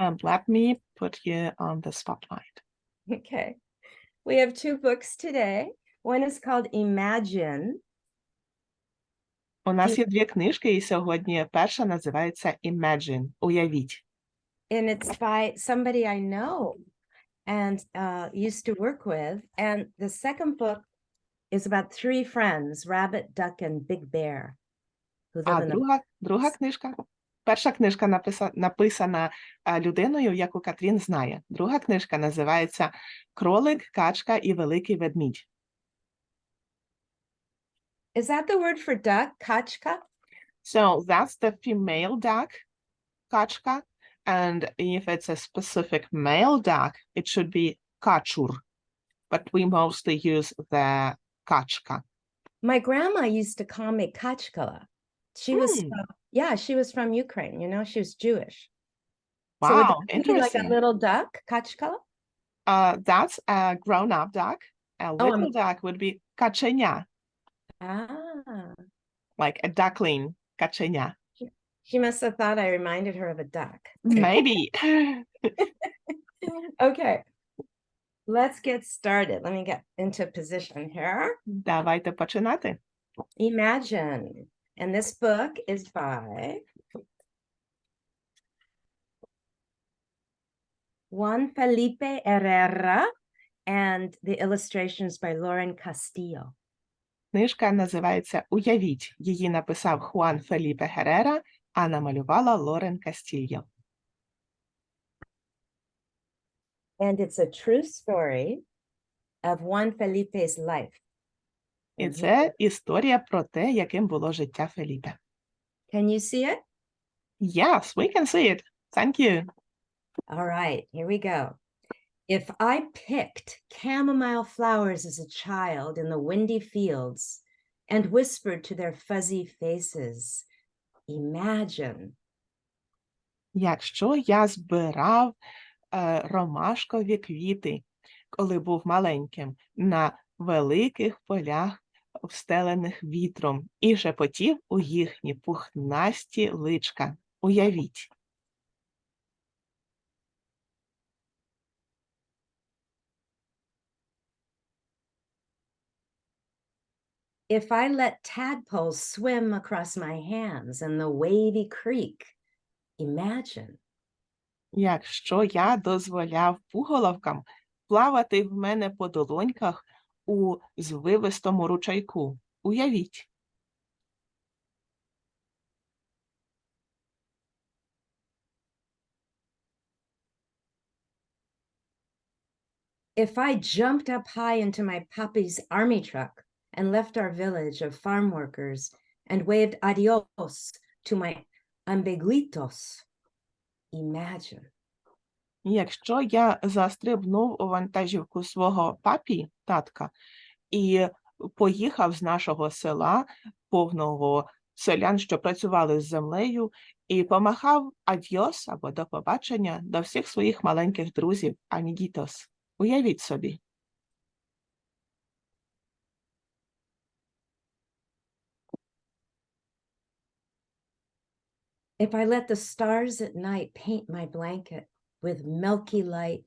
And let me put you on the spotlight. Okay. We have two books today. One is called Imagine. У нас є дві книжки, і сьогодні перша називається Imagine. Уявіть. And it's by somebody I know and used to work with. And the second book is about three friends, Rabbit, Duck, and Big Bear. Who live А in a... друга книжка, перша книжка написана людиною, яку Катрін знає. Друга книжка називається Кролик, качка і великий ведмідь. Is that the word for duck, kachka? So that's the female duck, kachka, and if it's a specific male duck, it should be kachur, but we mostly use the kachka. My grandma used to call me kachkala. She was from, she was from Ukraine, you know, she was Jewish. Wow, so would that interesting. be like a little duck, kachkala? That's a grown-up duck. A little duck would be kachenia. Ah. Like a duckling, kachenia. She must have thought I reminded her of a duck. Maybe. Okay. Let's get started. Let me get into position here. Давайте починати. Imagine. And this book is by Juan Felipe Herrera, and the illustrations by Lauren Castillo. Книжка називається «Уявіть». Її написав Хуан Феліпе Герера, а намалювала Лорен Кастільо. And it's a true story of Juan Felipe's life. І це історія про те, яким було життя Феліпе. Can you see it? Yes, we can see it. Thank you. All right, here we go. If I picked chamomile flowers as a child in the windy fields and whispered to their fuzzy faces, imagine. Якщо я збирав ромашкові квіти, коли був маленьким, на великих полях, встелених вітром, і шепотів у їхні пухнасті личка. Уявіть. If I let tadpoles swim across my hands in the wavy creek, imagine. Якщо я дозволяв пуголовкам плавати в мене по долоньках у звивистому ручайку, уявіть. If I jumped up high into my papa's army truck and left our village of farm workers and waved adios to my ambeguitos, imagine. Якщо я застрибнув у вантажівку свого папі, татка, і поїхав з нашого села, повного селян, що працювали з землею, і помахав адьос або до побачення до всіх своїх маленьких друзів, амігітос. Уявіть собі. If I let the stars at night paint my blanket with milky light,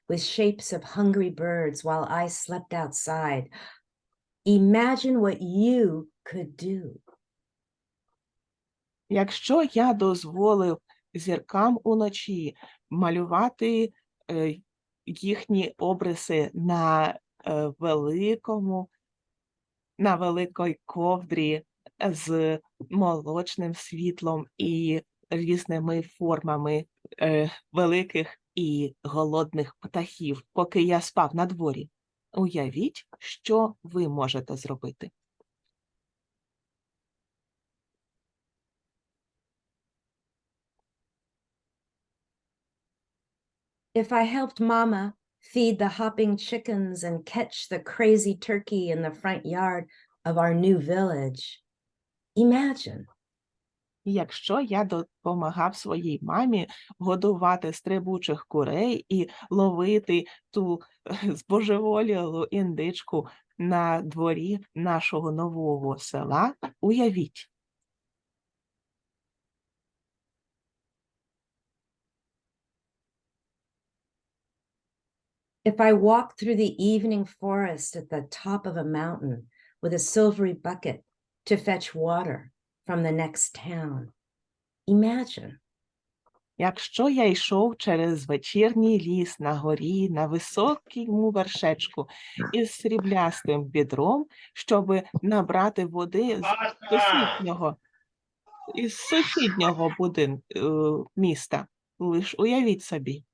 with shapes of hungry birds while I slept outside, imagine what you could do. Якщо я дозволив зіркам уночі малювати їхні обриси на великій ковдрі з молочним світлом і різними формами великих і голодних птахів, поки я спав на дворі. Уявіть, що ви можете зробити. If I helped Mama feed the hopping chickens and catch the crazy turkey in the front yard of our new village, imagine. Якщо я допомагав своїй мамі годувати стрибучих курей і ловити ту збожеволілу індичку на дворі нашого нового села, уявіть. If I walk through the evening forest at the top of a mountain with a silvery bucket to fetch water from the next town, imagine. Якщо я йшов через вечірній ліс на горі, на високому вершечку із сріблястим відром, щоб набрати води із сусіднього міста, лиш уявіть собі.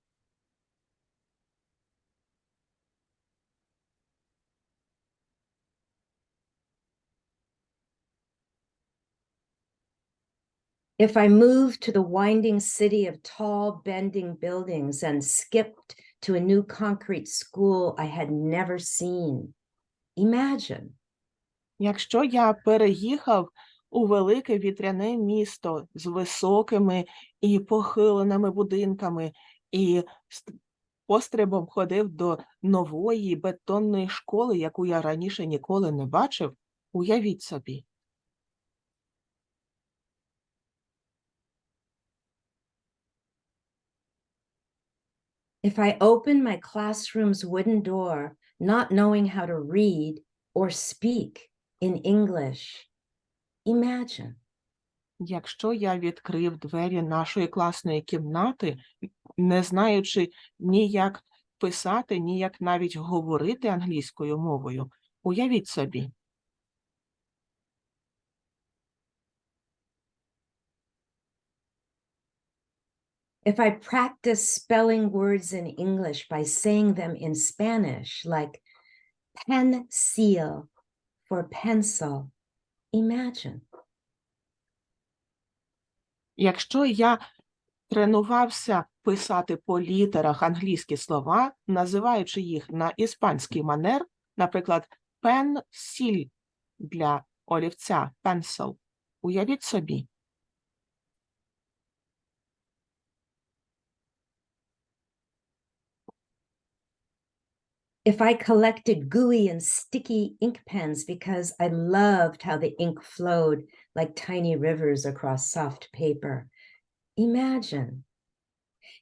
If I moved to the winding city of tall, bending buildings and skipped to a new concrete school I had never seen, imagine. Якщо я переїхав у велике вітряне місто з високими і похиленими будинками і пострибом ходив до нової бетонної школи, яку я раніше ніколи не бачив, уявіть собі. If I opened my classroom's wooden door, not knowing how to read or speak in English, imagine. Якщо я відкрив двері нашої класної кімнати, не знаючи ніяк писати, ніяк навіть говорити англійською мовою, уявіть собі. If I practice spelling words in English by saying them in Spanish, like pencil for pencil, imagine. Якщо я тренувався писати по літерах англійські слова, називаючи їх на іспанський манер, наприклад, пен-сіль для олівця, pencil, уявіть собі. If I collected gooey and sticky ink pens because I loved how the ink flowed like tiny rivers across soft paper, imagine.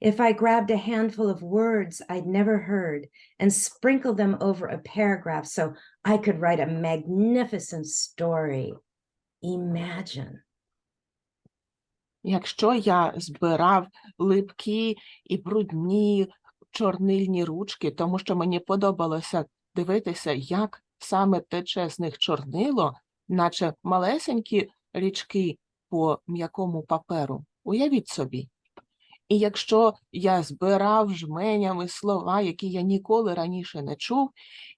If I grabbed a handful of words I'd never heard and sprinkled them over a paragraph so I could write a magnificent story, imagine. Якщо я збирав липкі і брудні чорнильні ручки, тому що мені подобалося дивитися, як саме тече з них чорнило, наче малесенькі річки по м'якому паперу, уявіть собі. І якщо я збирав жменями слова, які я ніколи раніше не чув,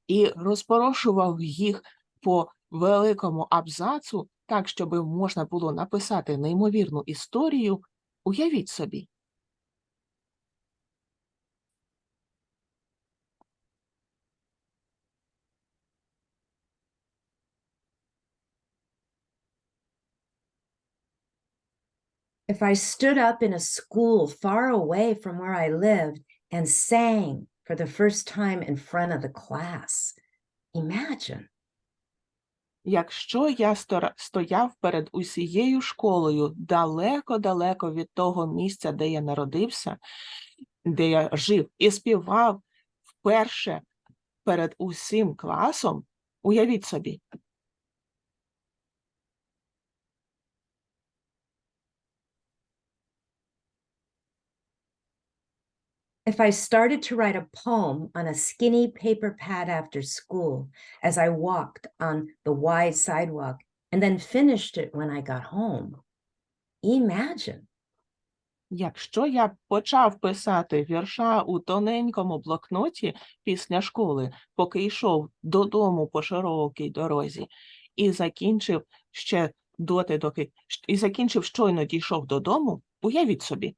і розпорошував їх по великому абзацу, так, щоб можна було написати неймовірну історію, уявіть собі. If I stood up in a school far away from where I lived and sang for the first time in front of the class, imagine. Якщо я стояв перед усією школою далеко-далеко від того місця, де я народився, де я жив, і співав вперше перед усім класом, уявіть собі. If I started to write a poem on a skinny paper pad after school as I walked on the wide sidewalk and then finished it when I got home, imagine. Якщо я почав писати вірша у тоненькому блокноті після школи, поки йшов додому по широкій дорозі, і закінчив щойно дійшов додому, уявіть собі.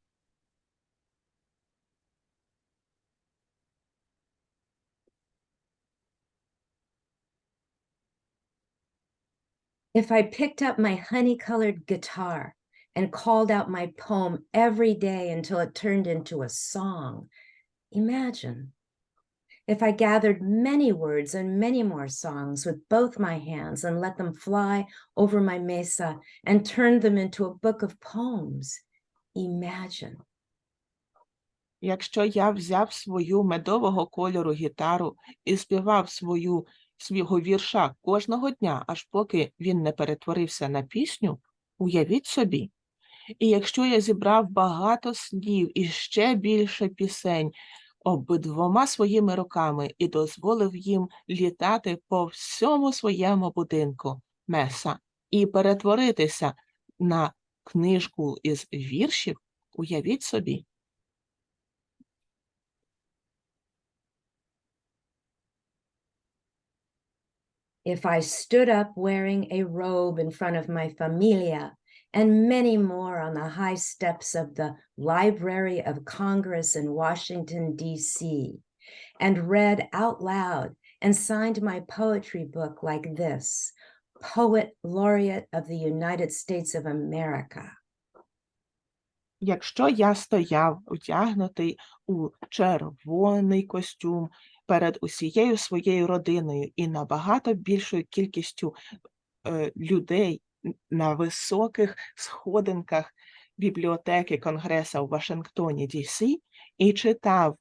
If I picked up my honey-colored guitar and called out my poem every day until it turned into a song, imagine. If I gathered many words and many more songs with both my hands and let them fly over my mesa and turned them into a book of poems, imagine. Якщо я взяв свою медового кольору гітару і співав свого вірша кожного дня, аж поки він не перетворився на пісню, уявіть собі. І якщо я зібрав багато слів і ще більше пісень обидвома своїми руками і дозволив їм літати по всьому своєму будинку, меса, і перетворитися на книжку із віршів, уявіть собі. If I stood up wearing a robe in front of my familia and many more on the high steps of the Library of Congress in Washington, D.C., and read out loud and signed my poetry book like this, Poet Laureate of the United States of America. Якщо я стояв, одягнутий у червоний костюм перед усією своєю родиною і набагато більшою кількістю людей на високих сходинках бібліотеки Конгресу у Вашингтоні, Ді-Сі, і читав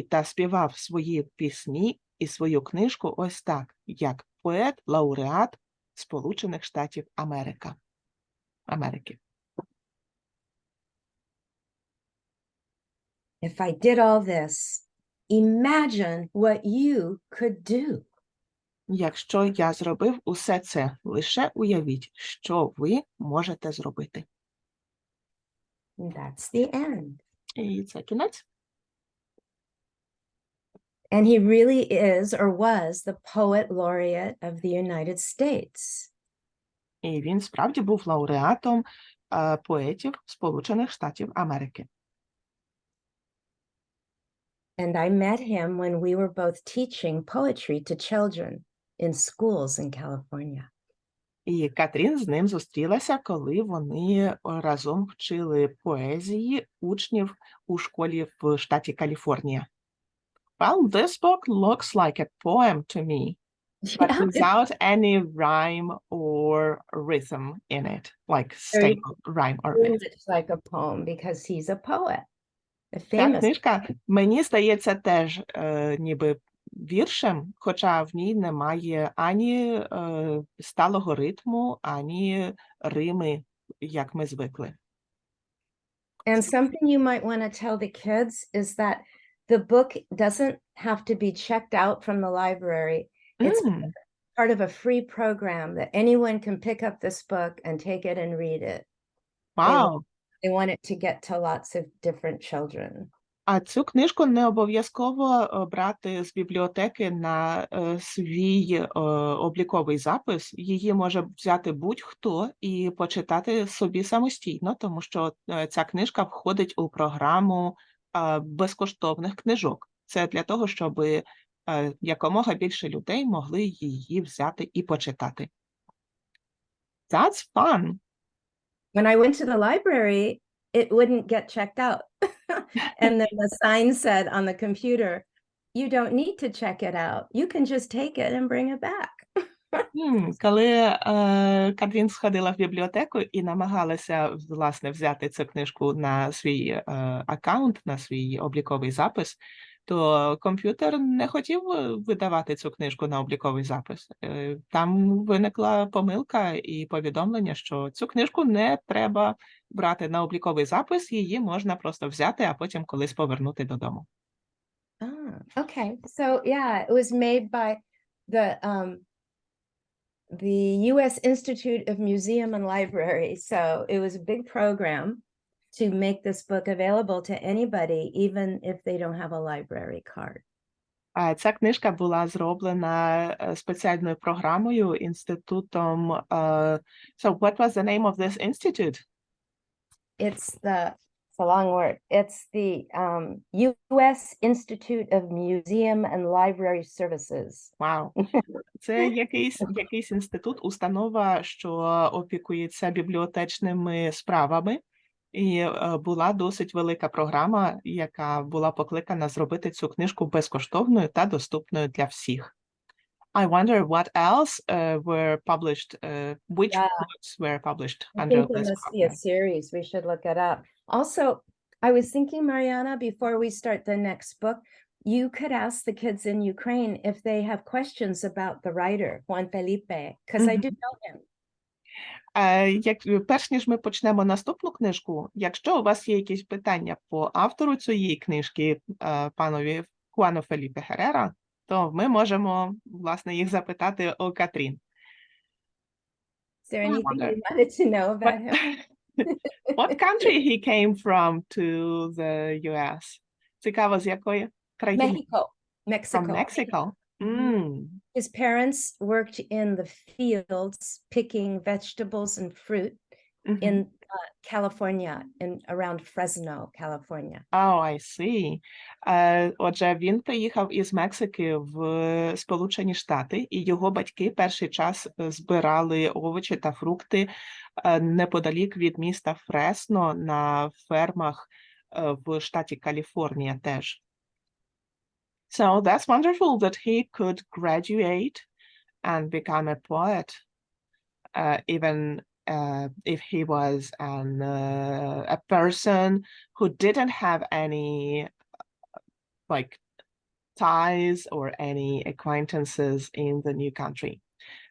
та співав свої пісні і свою книжку ось так, як поет Laureate Сполучених Штатів Америки. If I did all this, imagine what you could do. Якщо я зробив усе це, лише уявіть, що ви можете зробити. That's the end. І це кінець. And he really is or was the Poet Laureate of the United States. І він справді був лауреатом поетів Сполучених Штатів Америки. And I met him when we were both teaching poetry to children in schools in California. І Катрін з ним зустрілася, коли вони разом вчили поезії учнів у школі в штаті Каліфорнія. Well, this book looks like a poem to me, but without any rhyme or rhythm in it, like stable rhyme or rhythm. It's like a poem because he's a poet. A Ця famous. книжка, мені здається, теж ніби віршем, хоча в ній немає ані сталого ритму, ані рими, як ми звикли. And something you might want to tell the kids is that the book doesn't have to be checked out from the library. It's part of a free program that anyone can pick up this book and take it and read it. Wow! They want it to get to lots of different children. А цю книжку не обов'язково брати з бібліотеки на свій обліковий запис. Її може взяти будь-хто і почитати собі самостійно, тому що ця книжка входить у програму безкоштовних книжок. Це для того, щоб якомога більше людей могли її взяти і почитати. That's fun! When I went to the library, it wouldn't get checked out. And then the sign said on the computer, you don't need to check it out. You can just take it and bring it back. Коли Катрін сходила в бібліотеку і намагалася, власне, взяти цю книжку на свій аккаунт, на свій обліковий запис, то комп'ютер не хотів видавати цю книжку на обліковий запис. Там виникла помилка і повідомлення, що цю книжку не треба брати на обліковий запис, її можна просто взяти, а потім колись повернути додому. Okay. So yeah, it was made by the U.S. Institute of Museum and Library. So it was a big program to make this book available to anybody, even if they don't have a library card. Ця книжка була зроблена спеціальною програмою, інститутом. So what was the name of this institute? It's a long word. It's the U.S. Institute of Museum and Library Services. Вау. Це якийсь інститут, установа, що опікується бібліотечними справами. І була досить велика програма, яка була покликана зробити цю книжку безкоштовною та доступною для всіх. I wonder what else were published, which books were published under this program. I think there must be a series. We should look it up. Also, I was thinking, Marianna, before we start the next book, you could ask the kids in Ukraine if they have questions about the writer, Juan Felipe, because I do know him. Перш ніж ми почнемо наступну книжку, якщо у вас є якісь питання по автору цієї книжки, панові Хуану Феліпе Херера, то ми можемо, власне, їх запитати у Катрін. Is there anything you wanted to know about him? What country he came from to the US? Цікаво, з якої країни? Mexico. From Mexico. His parents worked in the fields picking vegetables and fruit in California, around Fresno, California. Oh, I see. Отже, він приїхав із Мексики в Сполучені Штати, і його батьки перший час збирали овочі та фрукти неподалік від міста Фресно на фермах в штаті Каліфорнія теж. So that's wonderful that he could graduate and become a poet, even if he was a person who didn't have any like ties or any acquaintances in the new country.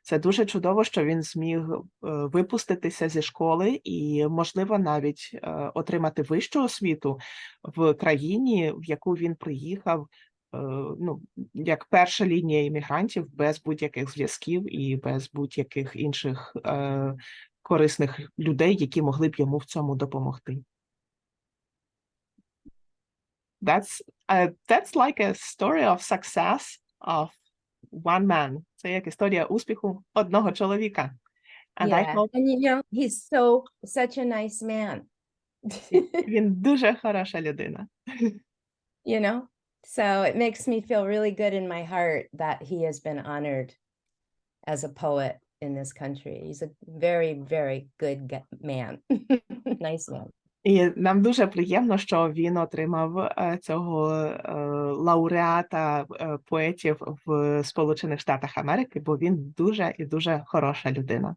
Це дуже чудово, що він зміг випуститися зі школи і, можливо, навіть отримати вищу освіту в країні, в яку він приїхав, ну, як перша лінія іммігрантів, без будь-яких зв'язків і без будь-яких інших корисних людей, які могли б йому в цьому допомогти. That's like a story of success of one man. Це як історія успіху одного чоловіка. And I hope... And you know, he's such a nice man. Він дуже хороша людина. You know, so it makes me feel really good in my heart that he has been honored as a poet in this country. He's a very, very good man. Nice man. І нам дуже приємно, що він отримав цього лауреата поетів в Сполучених Штатах Америки, бо він дуже і дуже хороша людина.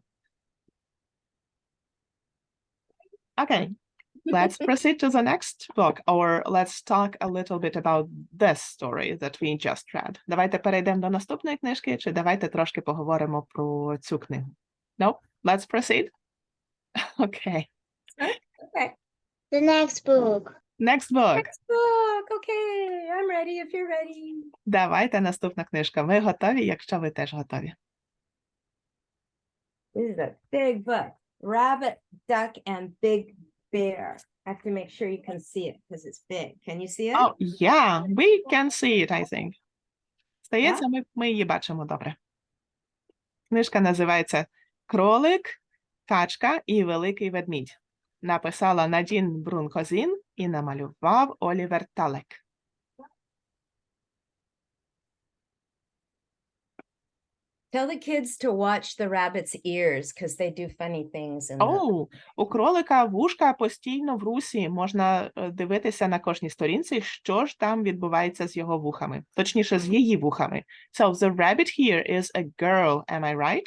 Okay, let's proceed to the next book, or let's talk a little bit about this story that we just read. Давайте перейдемо до наступної книжки, чи давайте трошки поговоримо про цю книгу? No? Let's proceed? Okay. Okay. The next book. Next book. Next book. Okay, I'm ready if you're ready. Давайте наступна книжка. Ми готові, якщо ви теж готові. This is a big book. Rabbit, Duck, and Big Bear. I have to make sure you can see it because it's big. Can you see it? Oh, yeah, we can see it, I think. Здається, ми її бачимо добре. Книжка називається «Кролик, качка і великий ведмідь». Написала Надін Брун-Cosme і намалював Олівер Талек. Tell the kids to watch the rabbit's ears because they do funny things. У кролика вушка постійно в русі. Можна дивитися на кожній сторінці, що ж там відбувається з його вухами. Точніше, з її вухами. So the rabbit here is a girl, am I right?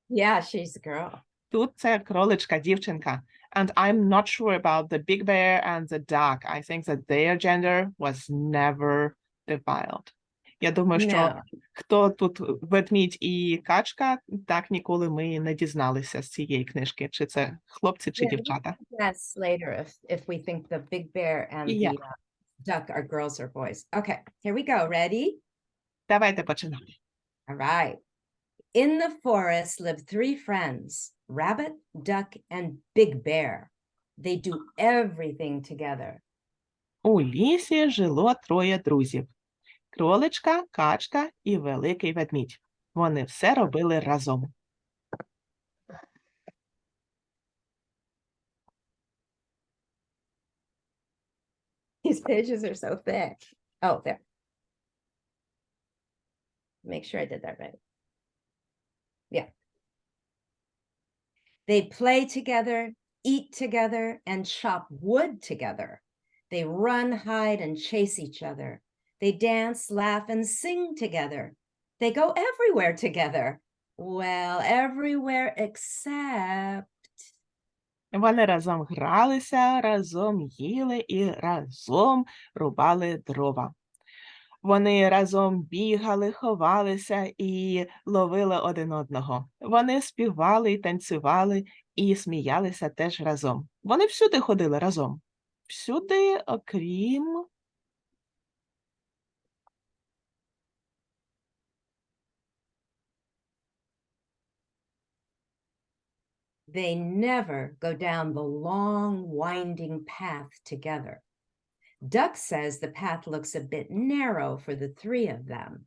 Yeah, she's a girl. Тут це кроличка, дівчинка. And I'm not sure about the big bear and the duck. I think that their gender was never revealed. Я думаю, що хто тут ведмідь і качка, так ніколи ми не дізналися з цієї книжки. Чи це хлопці, чи дівчата. That's later if we think the big bear and the duck are girls or boys. Okay, here we go. Ready? Давайте починаємо. All right. In the forest live three friends, Rabbit, Duck, and Big Bear. They do everything together. У лісі жило троє друзів. Кроличка, качка і великий ведмідь. Вони все робили разом. These pages are so thick. Oh, there. Make sure I did that right. Yeah. They play together, eat together, and chop wood together. They run, hide, and chase each other. They dance, laugh, and sing together. They go everywhere together. Well, everywhere except... Вони разом гралися, разом їли і разом рубали дрова. Вони разом бігали, ховалися і ловили один одного. Вони співали і танцювали, і сміялися теж разом. Вони всюди ходили разом. Всюди, окрім... They never go down the long, winding path together. Duck says the path looks a bit narrow for the three of them.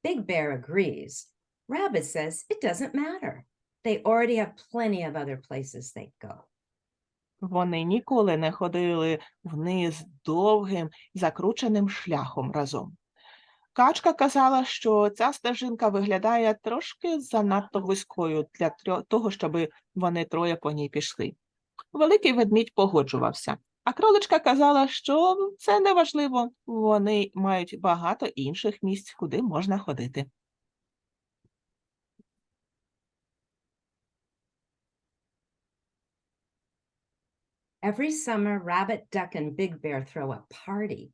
Big Bear agrees. Rabbit says it doesn't matter. They already have plenty of other places they go. Вони ніколи не ходили вниз довгим, закрученим шляхом разом. Качка казала, що ця стежинка виглядає трошки занадто вузькою для того, щоб вони троє по ній пішли. Великий ведмідь погоджувався, а кроличка казала, що це не важливо, вони мають багато інших місць, куди можна ходити. Every summer, Rabbit, Duck, and Big Bear throw a party.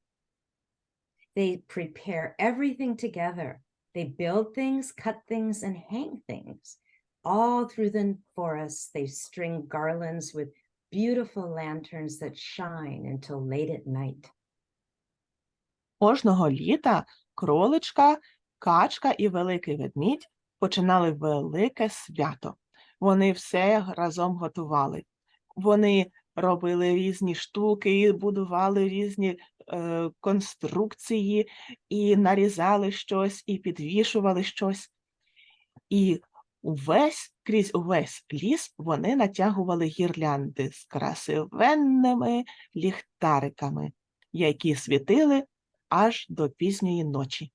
They prepare everything together. They build things, cut things, and hang things. All through the forest, they string garlands with beautiful lanterns that shine until late at night. Кожного літа кроличка, качка і великий ведмідь починали велике свято. Вони все разом готували. Вони робили різні штуки, і будували різні конструкції, і нарізали щось, і підвішували щось. І крізь увесь ліс вони натягували гірлянди з красивенними ліхтариками, які світили аж до пізньої ночі.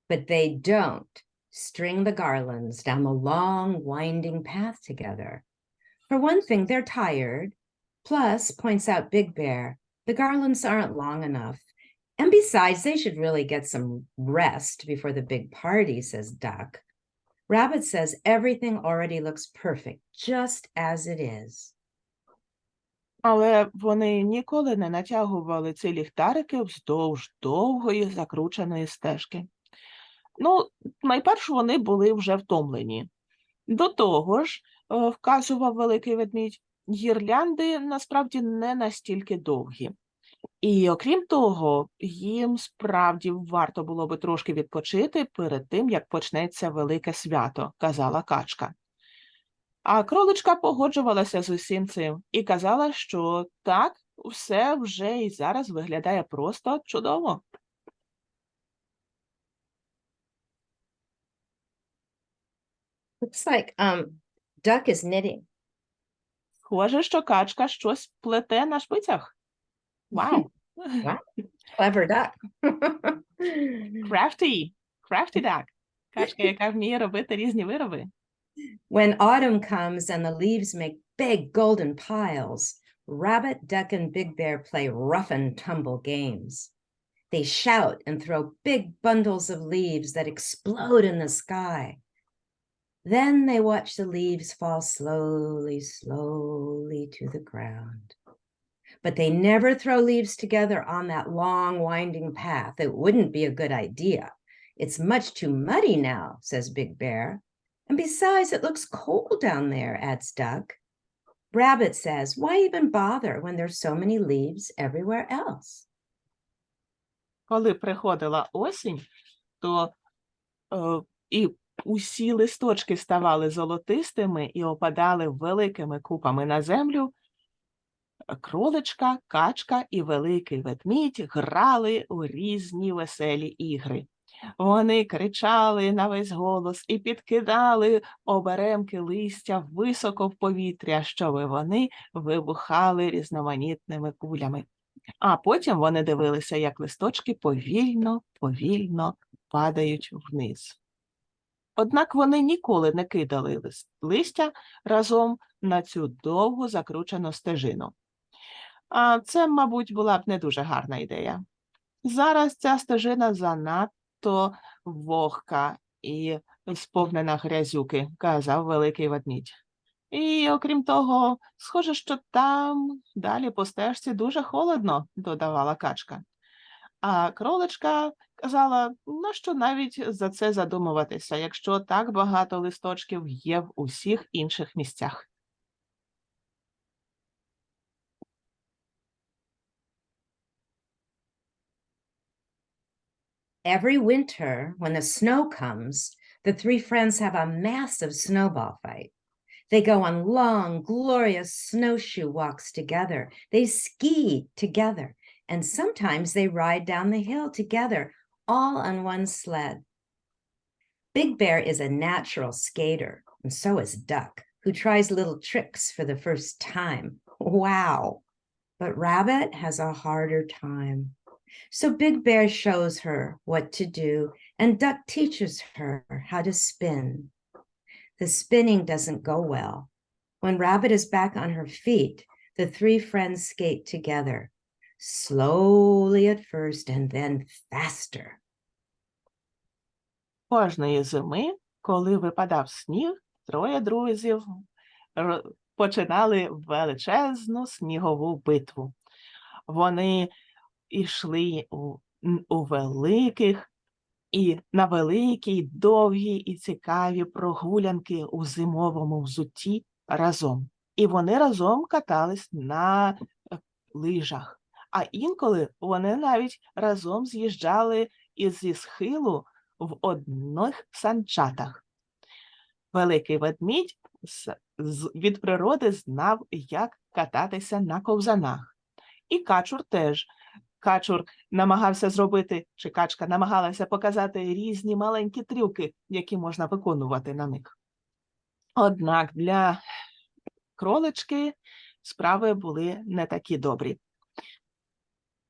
But they don't string the garlands down the long, winding path together. For one thing, they're tired. Plus, points out Big Bear, the garlands aren't long enough. And besides, they should really get some rest before the big party, says Duck. Rabbit says everything already looks perfect, just as it is. Але вони ніколи не натягували ці ліхтарики вздовж довгої закрученої стежки. Ну, найперше вони були вже втомлені. До того ж, вказував великий ведмідь, гірлянди насправді не настільки довгі. І окрім того, їм справді варто було би трошки відпочити перед тим, як почнеться велике свято, казала качка. А кроличка погоджувалася з усім цим і казала, що так, все вже і зараз виглядає просто чудово. Looks like Duck is knitting. Схоже, що качка щось плете на шпицях. Вау! Wow, clever duck. Crafty duck. Качка, яка вміє робити різні вироби. When autumn comes and the leaves make big golden piles, Rabbit, Duck, and Big Bear play rough and tumble games. They shout and throw big bundles of leaves that explode in the sky. Then they watch the leaves fall slowly, slowly to the ground. But they never throw leaves together on that long, winding path. It wouldn't be a good idea. It's much too muddy now, says Big Bear. And besides, it looks cold down there, adds Duck. Rabbit says, why even bother when there's so many leaves everywhere else? Коли приходила осінь, то і усі листочки ставали золотистими і опадали великими купами на землю, кроличка, качка і великий ведмідь грали у різні веселі ігри. Вони кричали на весь голос і підкидали оберемки листя високо в повітря, щоб вони вибухали різноманітними кулями. А потім вони дивилися, як листочки повільно падають вниз. Однак вони ніколи не кидали листя разом на цю довгу закручену стежину. А це, мабуть, була б не дуже гарна ідея. Зараз ця стежина занадто вогка і сповнена грязюки, казав великий ведмідь. І, окрім того, схоже, що там далі по стежці дуже холодно, додавала качка. А кроличка казала, нащо навіть за це задумуватися, якщо так багато листочків є в усіх інших місцях. Every winter, when the snow comes, the three friends have a massive snowball fight. They go on long, glorious snowshoe walks together. They ski together. And sometimes they ride down the hill together, all on one sled. Big Bear is a natural skater, and so is Duck, who tries little tricks for the first time. Wow! But Rabbit has a harder time. So Big Bear shows her what to do, and Duck teaches her how to spin. The spinning doesn't go well. When Rabbit is back on her feet, the three friends skate together, slowly at first and then faster. Кожної зими, коли випадав сніг, троє друзів починали величезну снігову битву. Вони йшли у великих і на великі, довгі і цікаві прогулянки у зимовому взутті разом. І вони разом катались на лижах. А інколи вони навіть разом з'їжджали зі схилу в одних санчатах. Великий ведмідь від природи знав, як кататися на ковзанах. І качур теж. Качур намагався зробити, чи качка намагалася показати різні маленькі трюки, які можна виконувати на них. Однак для кролички справи були не такі добрі.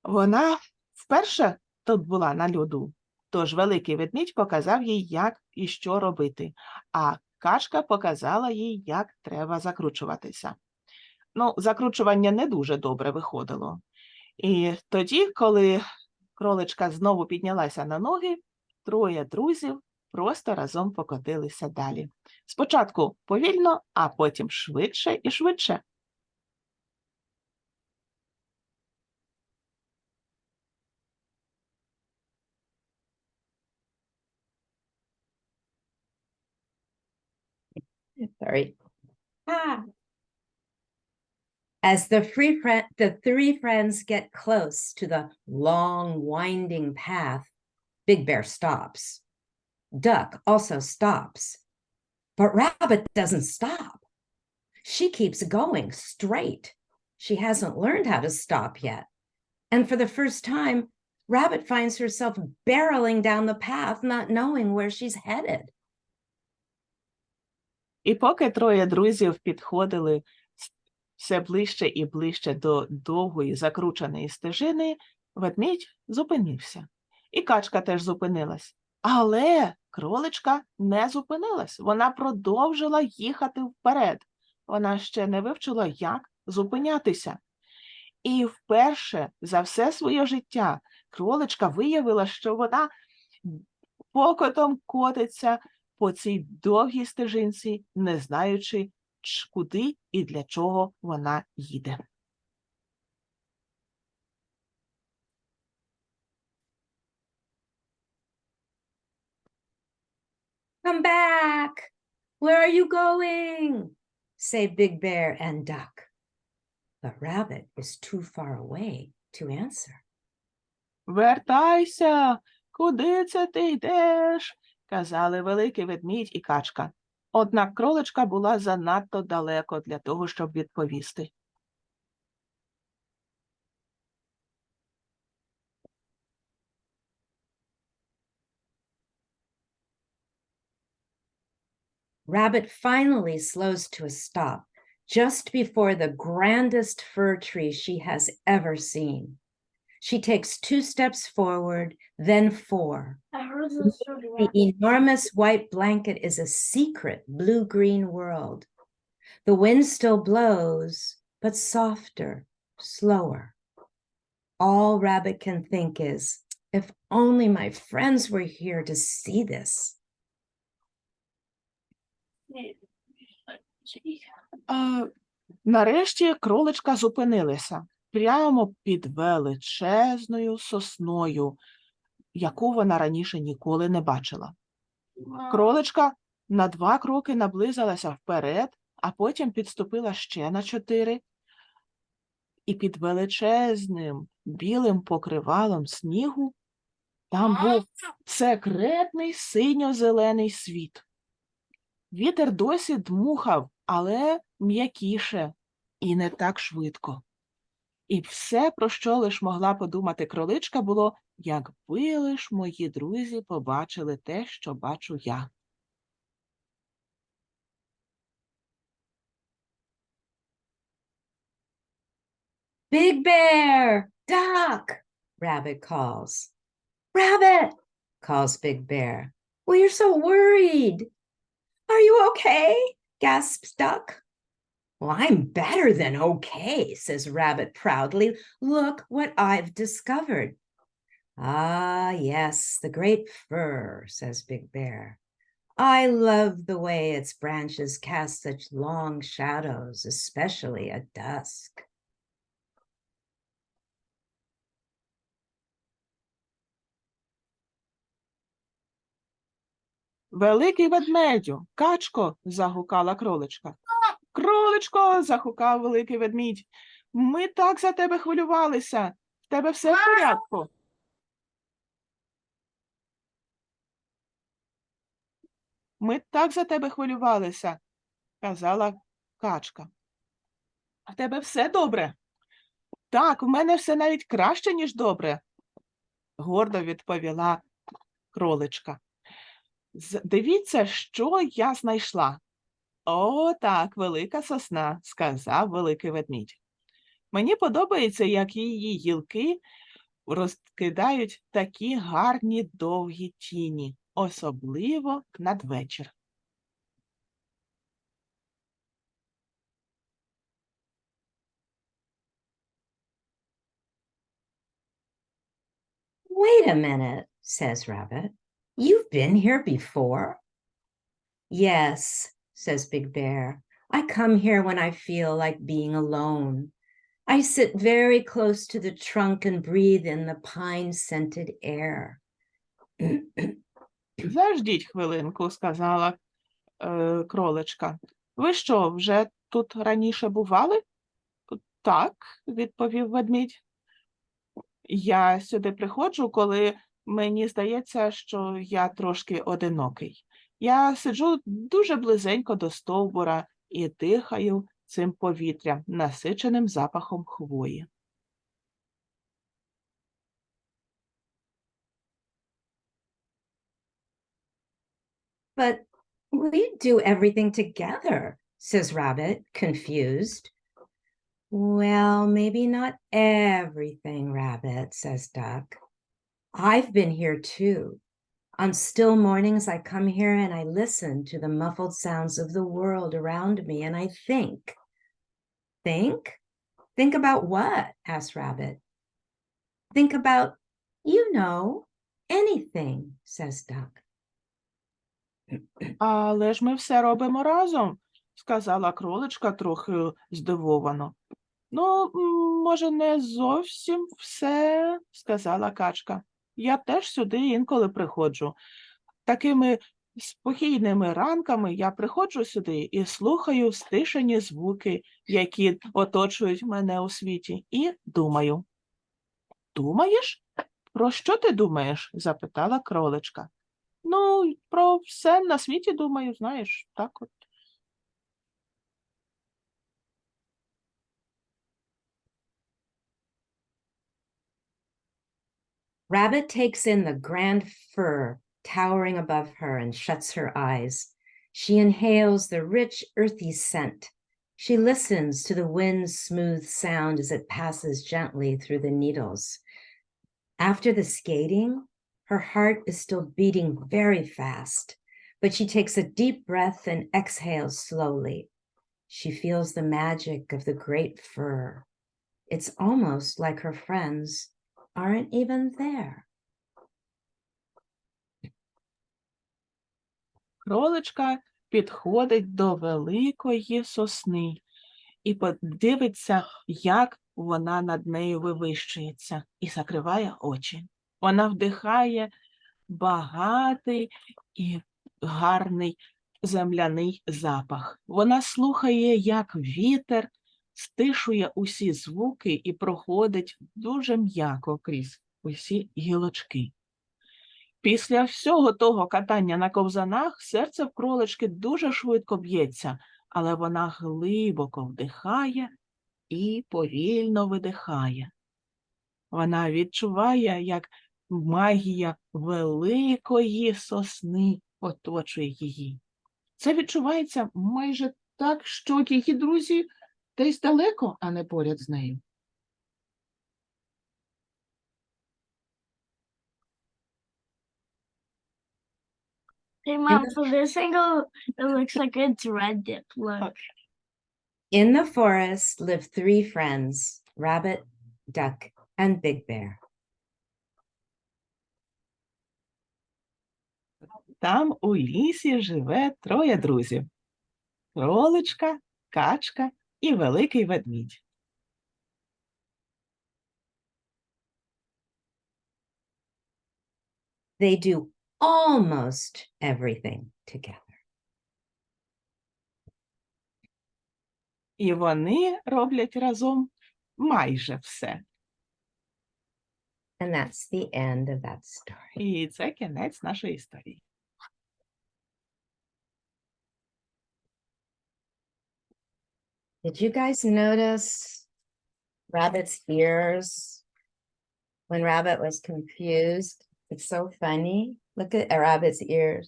Вона вперше тут була на льоду, тож великий ведмідь показав їй, як і що робити, а качка показала їй, як треба закручуватися. Закручування не дуже добре виходило. І тоді, коли кроличка знову піднялася на ноги, троє друзів просто разом покотилися далі. Спочатку повільно, а потім швидше і швидше. Sorry. As the three friends get close to the long, winding path, Big Bear stops. Duck also stops. But Rabbit doesn't stop. She keeps going straight. She hasn't learned how to stop yet. And for the first time, Rabbit finds herself barreling down the path, not knowing where she's headed. І поки троє друзів підходили все ближче і ближче до довгої закрученої стежини, ведмідь зупинився. І качка теж зупинилась. Але кроличка не зупинилась. Вона продовжила їхати вперед. Вона ще не вивчила, як зупинятися. І вперше за все своє життя кроличка виявила, що вона покотом котиться по цій довгій стежинці, не знаючи, куди і для чого вона їде. Come back! Where are you going? Say Big Bear and Duck. But Rabbit is too far away to answer. «Вертайся! Куди це ти йдеш?» – казали великий ведмідь і качка. Однак кроличка була занадто далеко для того, щоб відповісти. Rabbit finally slows to a stop just before the grandest fir tree she has ever seen. She takes 2 steps forward, then 4. The enormous white blanket is a secret blue-green world. The wind still blows, but softer, slower. All Rabbit can think is, If only my friends were here to see this. Нарешті кроличка зупинилася прямо під величезною сосною, яку вона раніше ніколи не бачила. Кроличка на 2 кроки наблизилася вперед, а потім підступила ще на 4. І під величезним білим покривалом снігу там був секретний синьо-зелений світ. Вітер досі дмухав, але м'якіше і не так швидко. І все, про що лиш могла подумати кроличка, було, якби лиш мої друзі побачили те, що бачу я. Big Bear, Duck, Rabbit calls. Rabbit, calls Big Bear. Well, you're so worried. Are you okay? Gasps Duck. Well, I'm better than okay, says Rabbit proudly. Look what I've discovered. Ah, yes, the great fir, says Big Bear. I love the way its branches cast such long shadows, especially at dusk. «Великий ведмедю, качко!» – загукала кроличка. «Кроличко!» – загукав великий ведмідь. «Ми так за тебе хвилювалися. В тебе все в порядку?» «Ми так за тебе хвилювалися», – казала качка. «В тебе все добре?» «Так, в мене все навіть краще, ніж добре», – гордо відповіла кроличка. «Дивіться, що я знайшла». «О, так, велика сосна», – сказав великий ведмідь. «Мені подобається, як її гілки розкидають такі гарні довгі тіні, особливо надвечір». Wait a minute, says Rabbit. You've been here before? Yes, says Big Bear. I come here when I feel like being alone. I sit very close to the trunk and breathe in the pine-scented air. «Заждіть хвилинку», – сказала кроличка. «Ви що, вже тут раніше бували?» «Так», – відповів ведмідь. «Я сюди приходжу, коли мені здається, що я трошки одинокий. Я сиджу дуже близенько до стовбура і дихаю цим повітрям, насиченим запахом хвої». But we do everything together, says Rabbit, confused. Well, maybe not everything, Rabbit, says Duck. I've been here too. On still mornings, I come here and I listen to the muffled sounds of the world around me and I think. Think? Think about what? Asked Rabbit. Think about, you know, anything, says Duck. «Але ж ми все робимо разом», – сказала кроличка трохи здивовано. «Ну, може, не зовсім все», – сказала качка. «Я теж сюди інколи приходжу. Такими спокійними ранками я приходжу сюди і слухаю стишені звуки, які оточують мене у світі, і думаю». «Думаєш? Про що ти думаєш?» – запитала кроличка. «Ну, про все на світі думаю, знаєш, так от». Rabbit takes in the grand fir towering above her and shuts her eyes. She inhales the rich, earthy scent. She listens to the wind's smooth sound as it passes gently through the needles. After the skating, her heart is still beating very fast, but she takes a deep breath and exhales slowly. She feels the magic of the great fir. It's almost like her friends aren't even there. Кроличка підходить до великої сосни і подивиться, як вона над нею вивищується, і закриває очі. Вона вдихає багатий і гарний земляний запах. Вона слухає, як вітер стишує усі звуки і проходить дуже м'яко крізь усі гілочки. Після всього того катання на ковзанах серце в кролички дуже швидко б'ється, але вона глибоко вдихає і повільно видихає. Вона відчуває, як магія великої сосни оточує її. Це відчувається майже так, що її друзі десь далеко, а не поряд з нею. Hey, Mom, for this angle, it looks like it's red dip. Look. In the forest live 3 friends, Rabbit, Duck, and Big Bear. Там у лісі живе 3 друзів. Кроличка, качка і великий ведмідь. They do almost everything together. І вони роблять разом майже все. And that's the end of that story. І це кінець нашої історії. Did you guys notice Rabbit's ears when Rabbit was confused? It's so funny. Look at Rabbit's ears.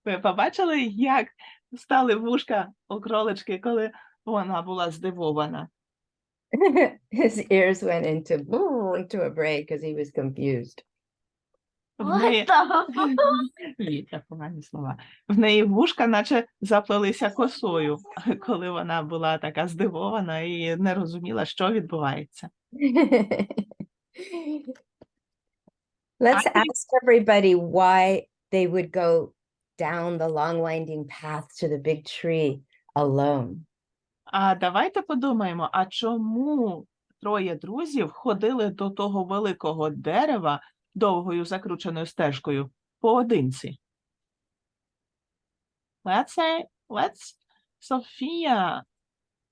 Ви побачили, як стали вушка у кролички, коли вона була здивована? His ears went into a break because he was confused. В What неї... the? Вітя, погані слова. В неї вушка наче заплелися косою, коли вона була така здивована і не розуміла, що відбувається. Let's ask everybody why they would go down the long winding path to the big tree alone. А давайте подумаємо, а чому 3 друзів ходили до того великого дерева довгою закрученою стежкою поодинці? Let's Sophia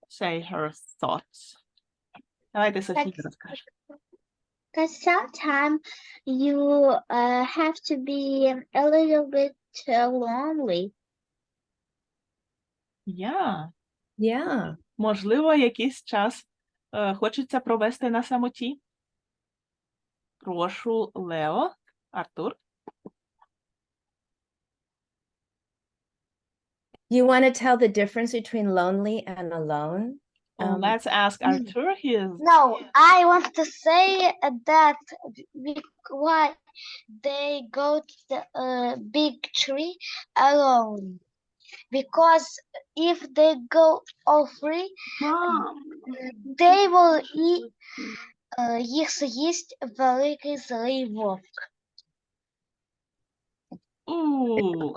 say her thoughts. Давайте Софія розкаже. Because sometimes you have to be a little bit lonely. Yeah. Можливо, якийсь час хочеться провести на самоті. Прошу, Лео, Артур. You want to tell the difference between lonely and alone? Let's ask Arthur his... No, I want to say that why they go to the big tree alone. Because if they go all three, they will eat, їх з'їсть великий злий вовк. Ooh.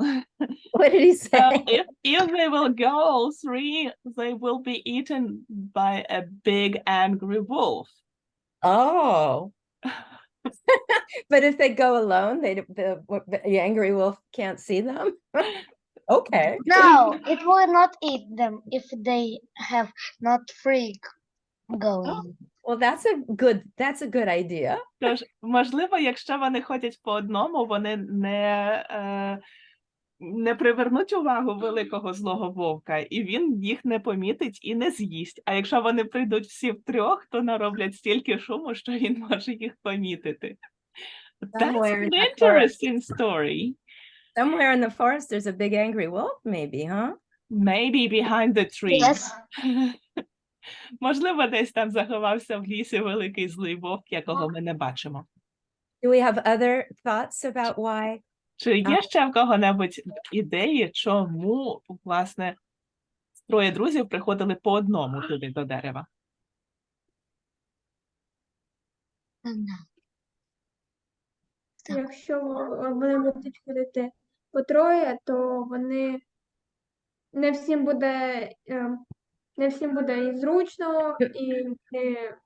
What did he say? If they will go all 3, they will be eaten by a big angry wolf. Oh. But if they go alone, the angry wolf can't see them? Okay. No, it will not eat them if they have not three going. Well, that's a good idea. Тож, можливо, якщо вони ходять по одному, вони не привернуть увагу великого злого вовка, і він їх не помітить і не з'їсть. А якщо вони прийдуть всі втрьох, то нароблять стільки шуму, що він може їх помітити. That's an interesting story. Somewhere in the forest, there's a big angry wolf, maybe, huh? Maybe behind the tree. Yes. Можливо, десь там заховався в лісі великий злий вовк, якого ми не бачимо. Do we have other thoughts about why? Чи є ще в кого-небудь ідеї, чому, власне, 3 друзів приходили по одному туди до дерева? No. Якщо вони будуть ходити по троє, то вони не всім буде і зручно, і не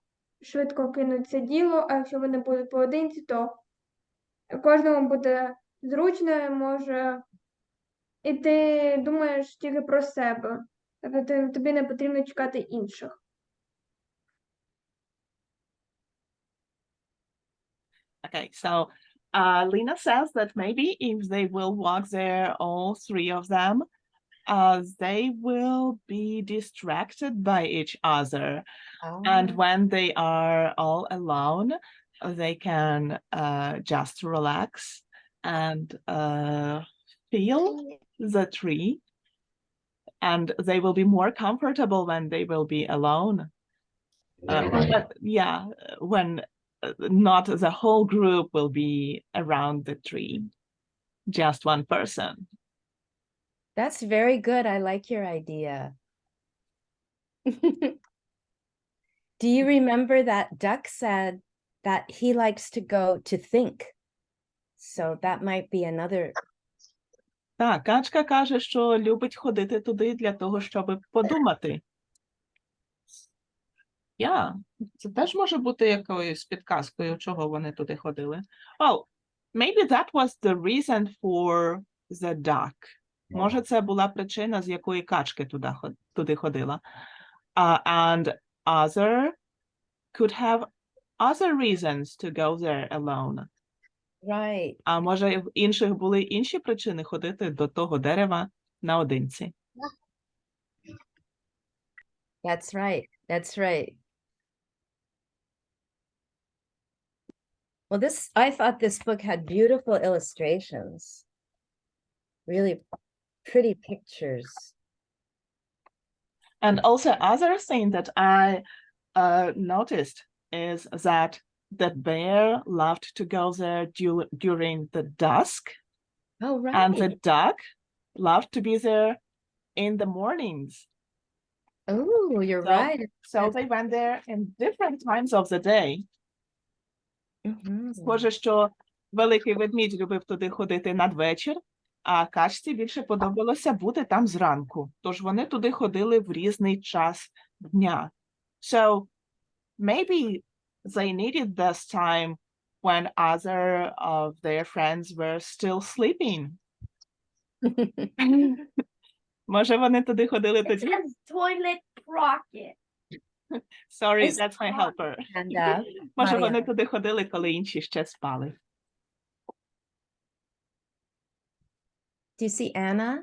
швидко кинуть це діло, а якщо вони будуть поодинці, то кожному буде зручно і може, і ти думаєш тільки про себе. Тобто тобі не потрібно чекати інших. Okay, so Lena says that maybe if they will walk there, all three of them, they will be distracted by each other. And when they are all alone, they can just relax and feel the tree. And they will be more comfortable when they will be alone. But yeah, when not the whole group will be around the tree, just one person. That's very good. I like your idea. Do you remember that duck said that he likes to go to think? So that might be another. Так, качка каже, що любить ходити туди для того, щоб подумати. Це теж може бути якоюсь підказкою, чого вони туди ходили. Well, maybe that was the reason for the duck. Може, це була причина, з якої качки туди ходила. And other could have other reasons to go there alone. Right. А може, в інших були інші причини ходити до того дерева наодинці. That's right. That's right. Well, I thought this book had beautiful illustrations. Really pretty pictures. And also other thing that I noticed is that the bear loved to go there during the dusk. Oh, right. And the duck loved to be there in the mornings. Oh, you're right. So they went there in different times of the day. Схоже, що великий ведмідь любив туди ходити надвечір, а качці більше подобалося бути там зранку. Тож вони туди ходили в різний час дня. So maybe they needed this time when other of their friends were still sleeping. Може, вони туди ходили тоді? Toilet rocket. Sorry, that's my helper. And Може, вони Marianna. туди ходили, коли інші ще спали. Do you see Anna?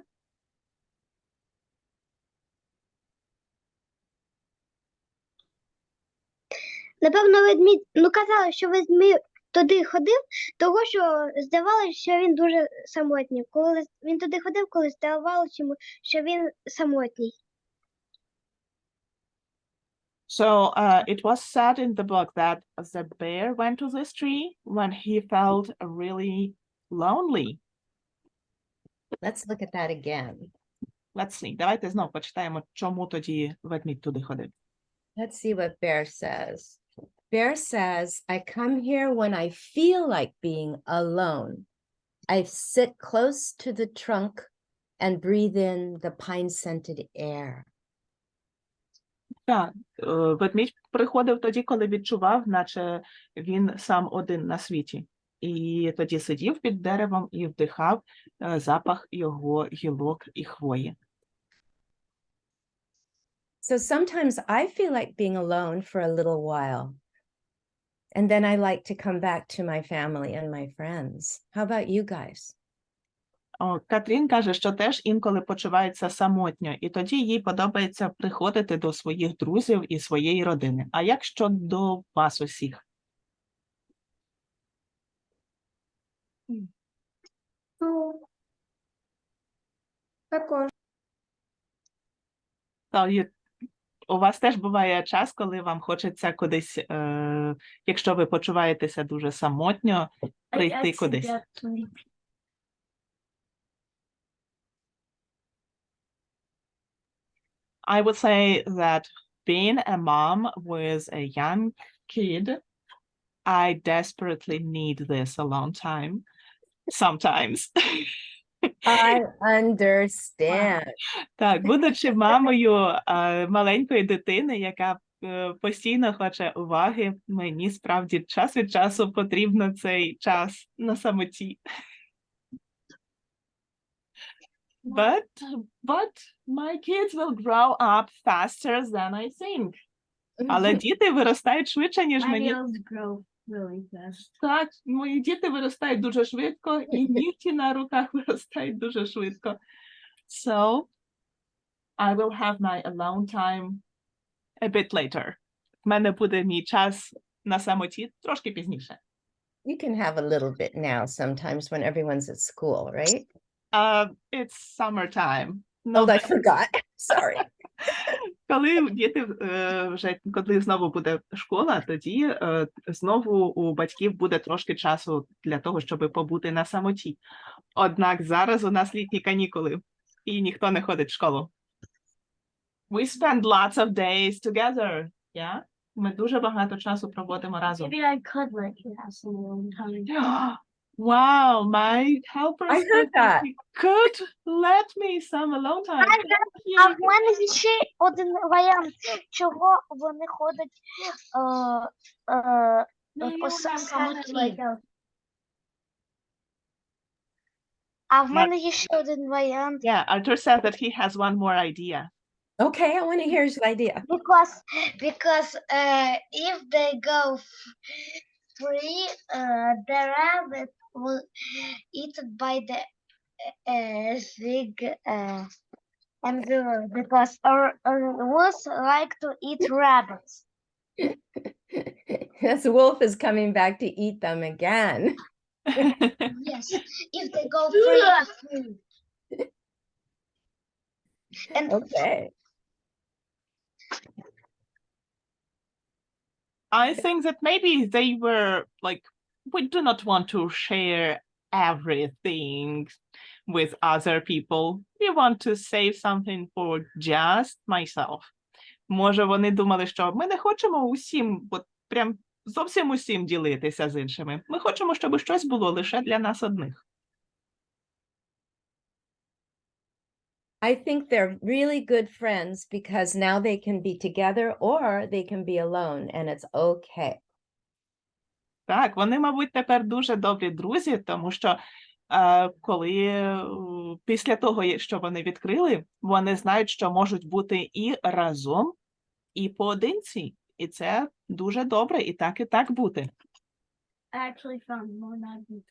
Напевно, ведмідь, казали, що ведмідь туди ходив, того, що здавалося, що він дуже самотній. Коли він туди ходив, коли здавалося йому, що він самотній. So it was said in the book that the bear went to this tree when he felt really lonely. Let's look at that again. Let's see. Давайте знов почитаємо, чому тоді ведмідь туди ходив. Let's see what Bear says. Bear says, I come here when I feel like being alone. I sit close to the trunk and breathe in the pine-scented air. Так, ведмідь приходив тоді, коли відчував, наче він сам один на світі. І тоді сидів під деревом і вдихав запах його гілок і хвої. So sometimes I feel like being alone for a little while. And then I like to come back to my family and my friends. How about you guys? Катрін каже, що теж інколи почувається самотньо, і тоді їй подобається приходити до своїх друзів і своєї родини. А як щодо вас усіх? Також. У вас теж буває час, коли вам хочеться кудись, якщо ви почуваєтеся дуже самотньо, прийти кудись. I would say that being a mom with a young kid, I desperately need this alone time, sometimes. I understand. Так, будучи мамою маленької дитини, яка постійно хоче уваги, мені справді час від часу потрібно цей час на самоті. But my kids will grow up faster than I think. Але діти виростають швидше, ніж мені. grow really fast. Так, мої діти виростають дуже швидко, і нігті на руках виростають дуже швидко. So, I will have my alone time a bit later. В мене буде мій час на самоті трошки пізніше. You can have a little bit now sometimes when everyone's at school, right? It's summertime. Oh, I forgot. Sorry. Коли діти коли знову буде школа, тоді знову у батьків буде трошки часу для того, щоб побути на самоті. Однак зараз у нас літні канікули, і ніхто не ходить в школу. We spend lots of days together. Yeah? Ми дуже багато часу проводимо разом. Maybe I could let you have some alone time. Wow, my helper I heard said that. he could let me some alone time. Thank you. А в мене є ще один варіант, чого вони ходять по самоті. А в мене є ще один варіант. Yeah, Arthur said that he has one more idea. Okay, I want to hear his idea. Because if they go free, the rabbit will eaten by the pig and the wolf, because wolves like to eat rabbits. This wolf is coming back to eat them again. Yes, if they go free. And Okay. I think that maybe they were like, we do not want to share everything with other people. We want to save something for just myself. Може, вони думали, що ми не хочемо усім, от прям зовсім усім ділитися з іншими. Ми хочемо, щоб щось було лише для нас одних. I think they're really good friends because now they can be together or they can be alone, and it's okay. Так, вони, мабуть, тепер дуже добрі друзі, тому що коли після того, що вони відкрили, вони знають, що можуть бути і разом, і поодинці. І це дуже добре, і так бути. I actually found more Nadine.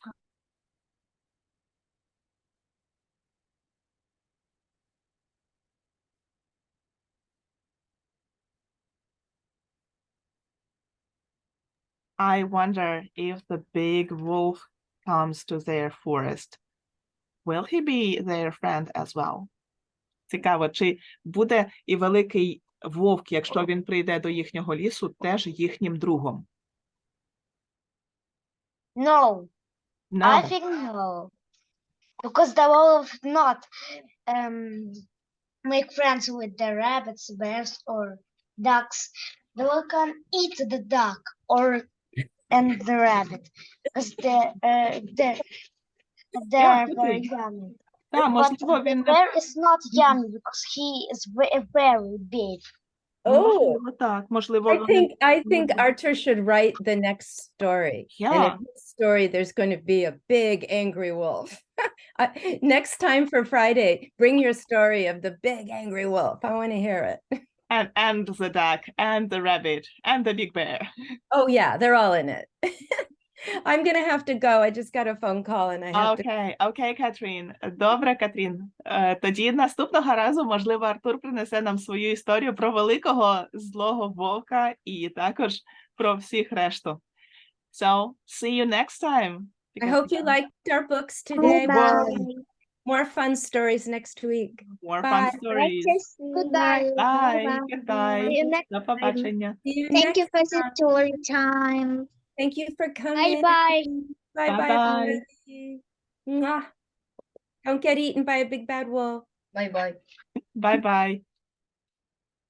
I wonder if the big wolf comes to their forest. Will he be their friend as well? Цікаво, чи буде і великий вовк, якщо він прийде до їхнього лісу, теж їхнім другом? No, No. I think no. Because the wolf not make friends with the rabbits, bears, or ducks. The wolf can eat the duck and the rabbit because they're very yummy. Так, But можливо, він the bear is not yummy because he is very big. Можливо, так. Можливо, I think Arthur should write the next story. And Yeah. in his story, there's going to be a big angry wolf. Next time for Friday, bring your story of the big angry wolf. I want to hear it. and the duck, and the rabbit, and the big bear. Oh, yeah, they're all in it. I'm going to have to go. I just got a phone call and I have to. Окей, Катрін. Добре, Катрін. Тоді наступного разу, можливо, Артур принесе нам свою історію про великого злого вовка і також про всіх решту. So, see you next time. I hope you liked our books today. More fun stories next week. More Bye. fun stories. Goodbye. Bye. Goodbye. See you next До побачення. See you Thank you next for time. the story time. Thank you for coming. Bye. Bye bye. Bye-bye. Everybody. Mwah. Don't get eaten by a big bad wolf. Bye. Bye-bye.